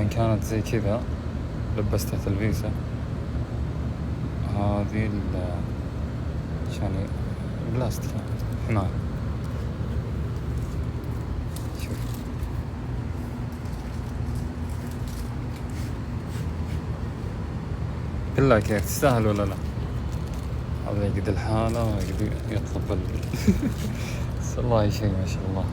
إن كانت زي كذا لبستها تلبيسة هذه يعني بلاستيك حماية. شوف بالله كيف تستاهل ولا لا؟ هذا يقد الحالة ويقد يطلب بس والله شيء ما شاء الله.